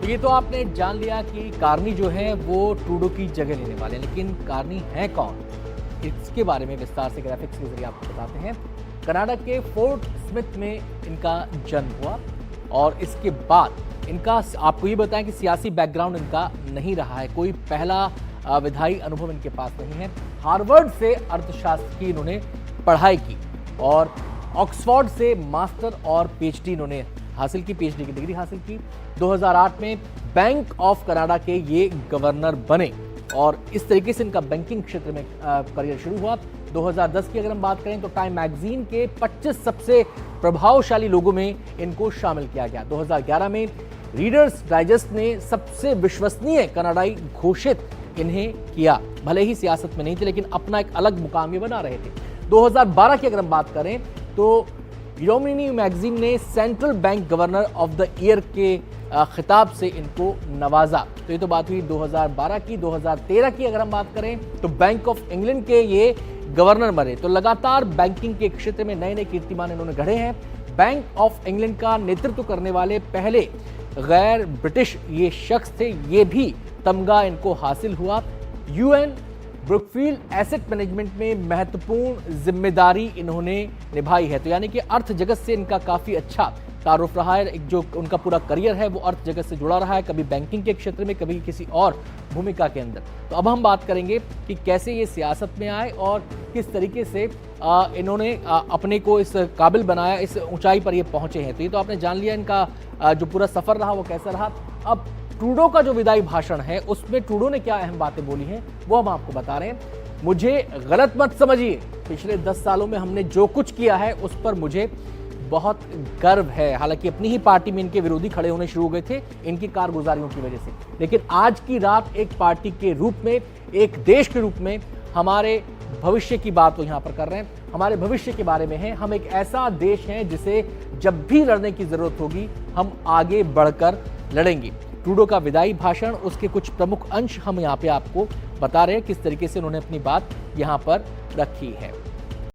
तो ये तो आपने जान लिया कि कार्नी जो है वो ट्रूडो की जगह लेने वाले हैं, लेकिन कार्नी है कौन, इसके बारे में विस्तार से ग्राफिक्स के जरिए आपको बताते हैं। कनाडा के फोर्ट स्मिथ में इनका जन्म हुआ और इसके बाद इनका, आपको ये बताएं कि सियासी बैकग्राउंड इनका नहीं रहा है, कोई पहला विधायी अनुभव इनके पास नहीं है। हार्वर्ड से अर्थशास्त्र की इन्होंने पढ़ाई की और ऑक्सफोर्ड से मास्टर और पीएचडी इन्होंने हासिल की, पीएचडी की डिग्री हासिल की। 2008 में बैंक ऑफ कनाडा के ये गवर्नर बने और इस तरीके से इनका बैंकिंग क्षेत्र में करियर शुरू हुआ। 2010 की अगर हम बात करें तो टाइम मैगजीन के 25 सबसे प्रभावशाली लोगों में इनको शामिल किया गया। 2011 में रीडर्स डाइजेस्ट ने सबसे विश्वसनीय कनाडाई घोषित इन्हें किया। भले ही सियासत में नहीं थे, लेकिन अपना एक अलग मुकाम ये बना रहे थे। 2012 की अगर हम बात करें तो यूरोमिनी मैगजीन ने central bank governor of the year के खिताब से इनको नवाजा। तो ये तो बात हुई 2012 की। 2013 की अगर हम बात करें तो बैंक ऑफ इंग्लैंड के ये गवर्नर बने। तो लगातार बैंकिंग के क्षेत्र में नए नए कीर्तिमान इन्होंने गढ़े हैं। बैंक ऑफ इंग्लैंड का नेतृत्व करने वाले पहले गैर ब्रिटिश ये शख्स थे, ये भी तमगा इनको हासिल हुआ। यूएन ब्रुकफील्ड एसेट मैनेजमेंट में महत्वपूर्ण जिम्मेदारी इन्होंने निभाई है। तो यानी कि अर्थ जगत से इनका काफ़ी अच्छा तारुफ रहा है। एक जो उनका पूरा करियर है वो अर्थ जगत से जुड़ा रहा है, कभी बैंकिंग के क्षेत्र में, कभी किसी और भूमिका के अंदर। तो अब हम बात करेंगे कि कैसे ये सियासत में आए और किस तरीके से इन्होंने अपने को इस काबिल बनाया, इस ऊंचाई पर ये पहुंचे हैं। तो ये तो आपने जान लिया इनका जो पूरा सफ़र रहा वो कैसा रहा। अब ट्रूडो का जो विदाई भाषण है उसमें ट्रूडो ने क्या अहम बातें बोली हैं वो हम आपको बता रहे हैं। मुझे गलत मत समझिए, पिछले 10 सालों में हमने जो कुछ किया है उस पर मुझे बहुत गर्व है। हालांकि अपनी ही पार्टी में इनके विरोधी खड़े होने शुरू हो गए थे इनकी कारगुजारियों की वजह से, लेकिन आज की रात एक पार्टी के रूप में, एक देश के रूप में हमारे भविष्य की बात वो यहाँ पर कर रहे हैं। हमारे भविष्य के बारे में है। हम एक ऐसा देश हैं जिसे जब भी लड़ने की जरूरत होगी हम आगे बढ़कर लड़ेंगे। ट्रूडो का विदाई भाषण, उसके कुछ प्रमुख अंश हम यहाँ पे आपको बता रहे हैं, किस तरीके से उन्होंने अपनी बात यहाँ पर रखी है।